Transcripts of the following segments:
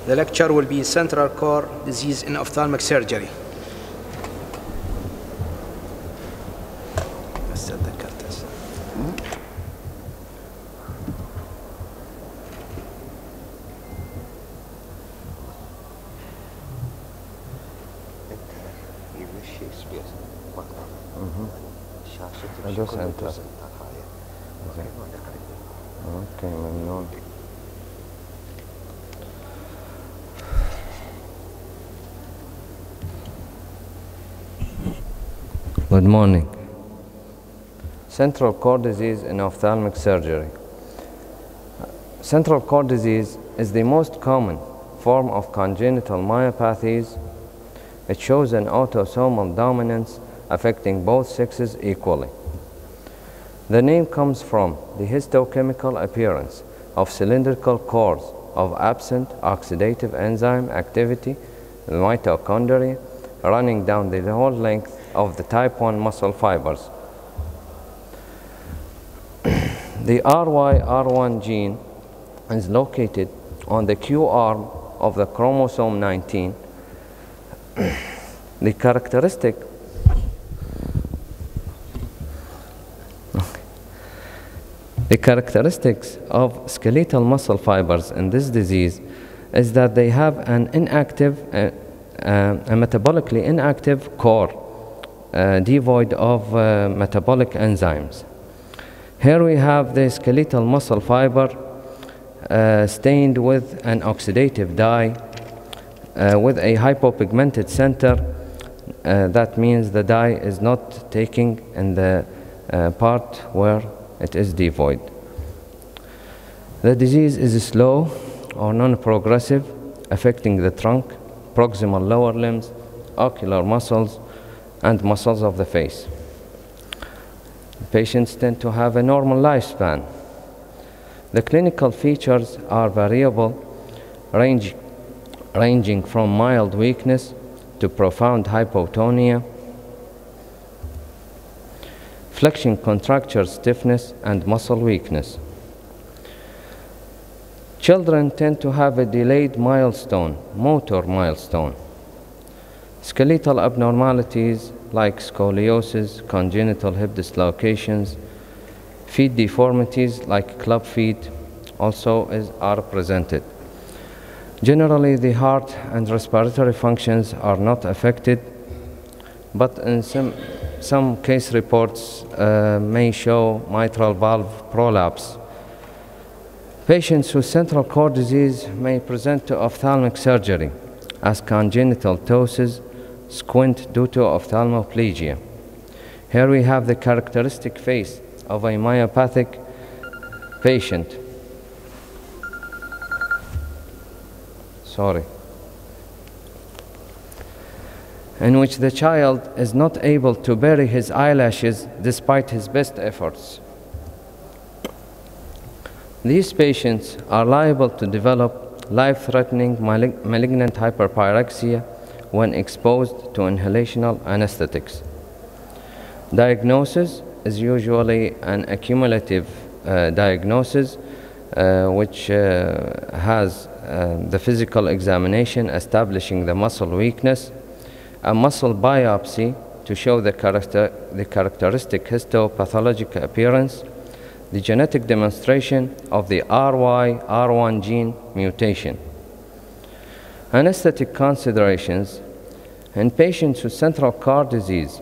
The lecture will be Central Core Disease in Ophthalmic Surgery. أدوس انتر. اوكي ممنون. Good morning. Central core disease in ophthalmic surgery. Central core disease is the most common form of congenital myopathies. It shows an autosomal dominance affecting both sexes equally. The name comes from the histochemical appearance of cylindrical cores of absent oxidative enzyme activity, the mitochondria, running down the whole length of the type 1 muscle fibers. The RYR1 gene is located on the Q arm of the chromosome 19. The characteristics of skeletal muscle fibers in this disease is that they have an inactive, a metabolically inactive core devoid of metabolic enzymes. Here we have the skeletal muscle fiber stained with an oxidative dye with a hypopigmented center. That means the dye is not taking in the part where it is devoid. The disease is slow or non-progressive, affecting the trunk, proximal lower limbs, ocular muscles, and muscles of the face. Patients tend to have a normal lifespan. The clinical features are variable, ranging from mild weakness to profound hypotonia, flexion contracture stiffness, and muscle weakness. Children tend to have a delayed milestone, motor milestone. Skeletal abnormalities like scoliosis, congenital hip dislocations, feet deformities like club feet also are presented. Generally, the heart and respiratory functions are not affected, but in some case reports may show mitral valve prolapse. Patients with central core disease may present to ophthalmic surgery as congenital ptosis, squint due to ophthalmoplegia. Here we have the characteristic face of a myopathic patient. In which the child is not able to bury his eyelashes despite his best efforts. These patients are liable to develop life-threatening malignant hyperpyrexia when exposed to inhalational anesthetics. Diagnosis is usually an accumulative diagnosis which has the physical examination establishing the muscle weakness, a muscle biopsy to show the characteristic histopathologic appearance, the genetic demonstration of the RYR1 gene mutation. Anesthetic considerations in patients with central core disease,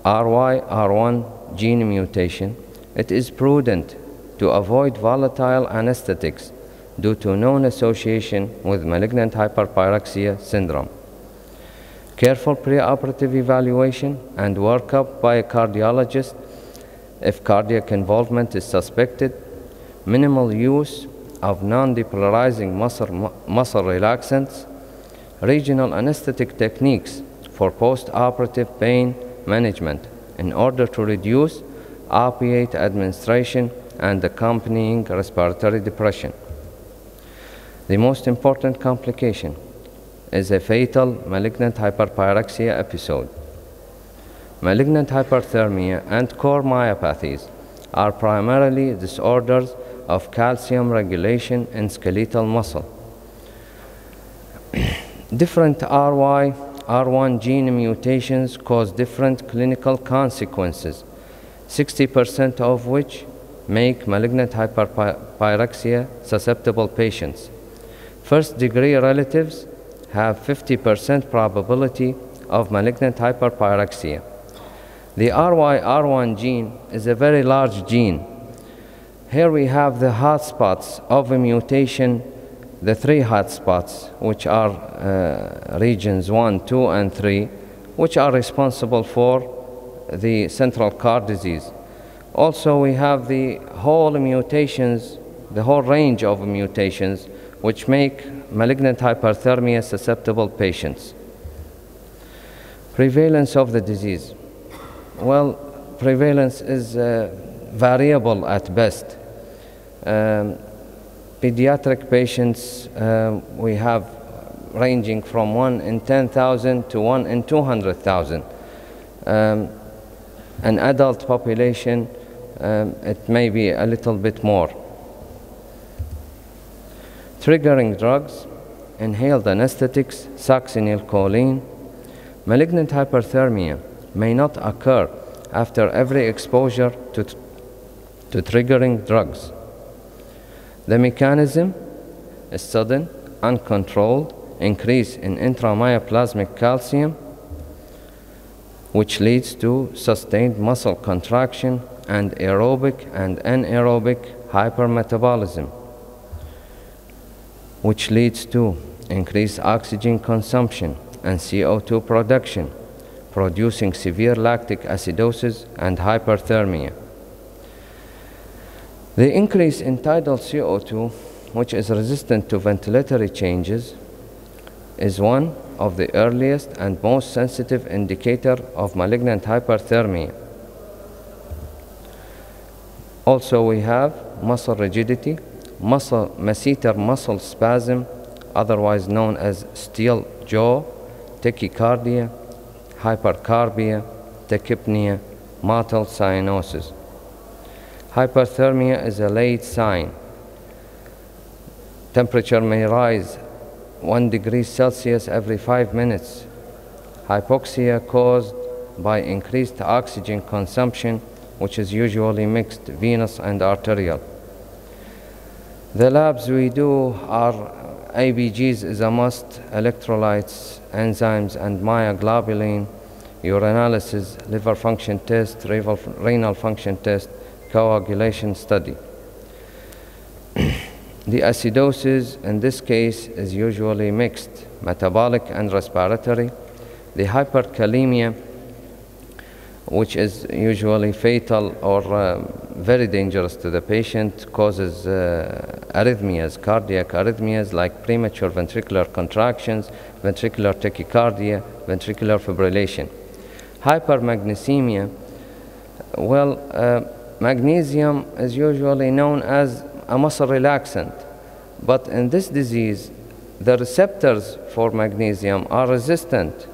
RYR1 gene mutation, it is prudent to avoid volatile anesthetics due to known association with malignant hyperpyrexia syndrome. Careful preoperative evaluation and workup by a cardiologist if cardiac involvement is suspected, minimal use of non-depolarizing muscle relaxants, regional anesthetic techniques for post-operative pain management in order to reduce opiate administration and accompanying respiratory depression. The most important complication is a fatal malignant hyperpyrexia episode. Malignant hyperthermia and core myopathies are primarily disorders of calcium regulation in skeletal muscle. Different R1 gene mutations cause different clinical consequences, 60% of which make malignant hyperpyrexia susceptible patients. First-degree relatives have 50% probability of malignant hyperpyrexia. The RYR1 gene is a very large gene. Here we have the hotspots of a mutation, the three hotspots, which are regions 1, 2, and 3, which are responsible for the central car disease. Also, we have the whole mutations, the whole range of mutations, which make malignant hyperthermia susceptible patients. Prevalence of the disease. Well, prevalence is variable at best. Pediatric patients, we have ranging from 1 in 10,000 to 1 in 200,000. An adult population, it may be a little bit more. Triggering drugs, inhaled anesthetics, succinylcholine. Malignant hyperthermia may not occur after every exposure to triggering drugs. The mechanism is sudden, uncontrolled increase in intramyoplasmic calcium, which leads to sustained muscle contraction and aerobic and anaerobic hypermetabolism, which leads to increased oxygen consumption and CO2 production, producing severe lactic acidosis and hyperthermia. The increase in tidal CO2, which is resistant to ventilatory changes, is one of the earliest and most sensitive indicator of malignant hyperthermia. Also, we have muscle rigidity, masseter muscle spasm, otherwise known as steel jaw, tachycardia, hypercarbia, tachypnea, motile cyanosis. Hyperthermia is a late sign. Temperature may rise 1 degree Celsius every 5 minutes. Hypoxia caused by increased oxygen consumption, which is usually mixed venous and arterial. The labs we do are ABGs is a must, electrolytes, enzymes, and myoglobulin, urinalysis, liver function test, renal function test, coagulation study. The acidosis in this case is usually mixed, metabolic and respiratory. The hyperkalemia, which is usually fatal or very dangerous to the patient, causes arrhythmias, cardiac arrhythmias like premature ventricular contractions, ventricular tachycardia, ventricular fibrillation. Hypermagnesemia, well, magnesium is usually known as a muscle relaxant, but in this disease, the receptors for magnesium are resistant,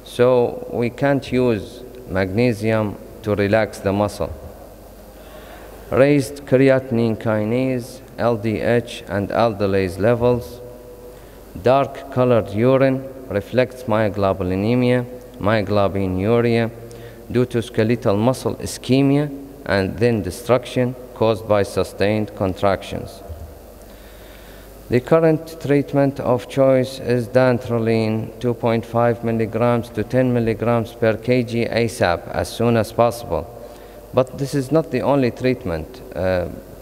so we can't use magnesium to relax the muscle. Raised creatinine kinase, LDH, and aldolase levels. Dark colored urine reflects myoglobulinemia, myoglobinuria, due to skeletal muscle ischemia and then destruction caused by sustained contractions. The current treatment of choice is dantrolene, 2.5 milligrams to 10 milligrams per kg ASAP, as soon as possible. But this is not the only treatment.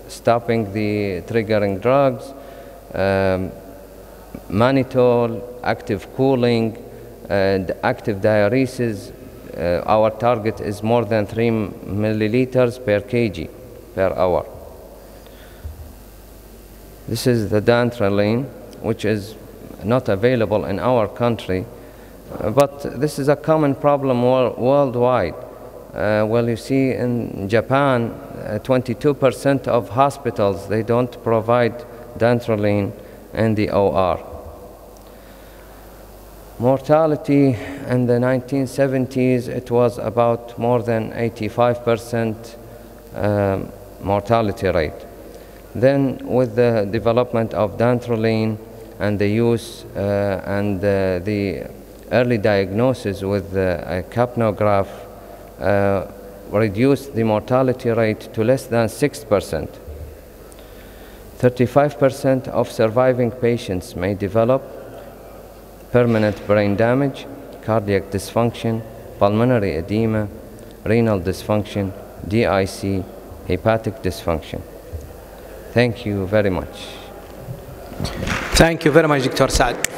Stopping the triggering drugs, mannitol, active cooling, active diuresis. Our target is more than 3 milliliters per kg per hour. This is the dantrolene, which is not available in our country, but this is a common problem worldwide. Well, you see in Japan, 22% of hospitals, they don't provide dantrolene in the OR. Mortality in the 1970s, it was about more than 85% mortality rate. Then with the development of dantrolene and the use and the early diagnosis with a capnograph reduced the mortality rate to less than 6%. 35% of surviving patients may develop permanent brain damage, cardiac dysfunction, pulmonary edema, renal dysfunction, DIC, hepatic dysfunction. Thank you very much. Thank you very much, Dr. Saad.